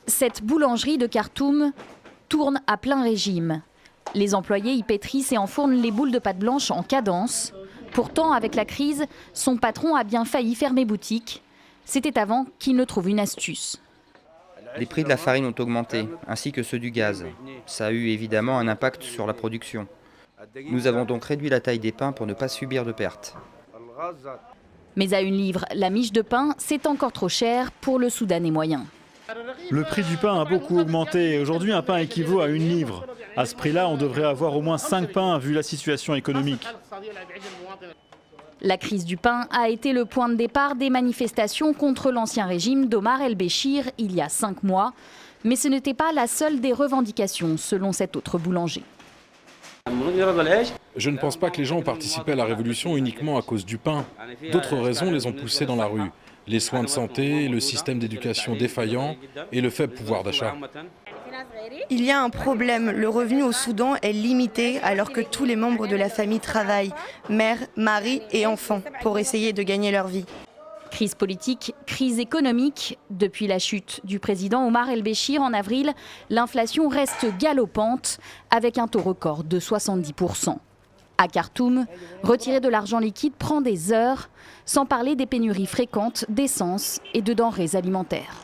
Cette boulangerie de Khartoum tourne à plein régime. Les employés y pétrissent et enfournent les boules de pâte blanche en cadence. Pourtant, avec la crise, son patron a bien failli fermer boutique. C'était avant qu'il ne trouve une astuce. Les prix de la farine ont augmenté, ainsi que ceux du gaz. Ça a eu évidemment un impact sur la production. Nous avons donc réduit la taille des pains pour ne pas subir de pertes. Mais à 1 livre, la miche de pain, c'est encore trop cher pour le Soudanais moyen. Le prix du pain a beaucoup augmenté. Aujourd'hui, un pain équivaut à 1 livre. À ce prix-là, on devrait avoir au moins 5 pains vu la situation économique. La crise du pain a été le point de départ des manifestations contre l'ancien régime d'Omar el-Béchir il y a 5 mois. Mais ce n'était pas la seule des revendications, selon cet autre boulanger. Je ne pense pas que les gens ont participé à la révolution uniquement à cause du pain. D'autres raisons les ont poussés dans la rue. Les soins de santé, le système d'éducation défaillant et le faible pouvoir d'achat. Il y a un problème. Le revenu au Soudan est limité alors que tous les membres de la famille travaillent, mère, mari et enfants, pour essayer de gagner leur vie. Crise politique, crise économique. Depuis la chute du président Omar el-Béchir en avril, l'inflation reste galopante avec un taux record de 70%. À Khartoum, retirer de l'argent liquide prend des heures, sans parler des pénuries fréquentes d'essence et de denrées alimentaires.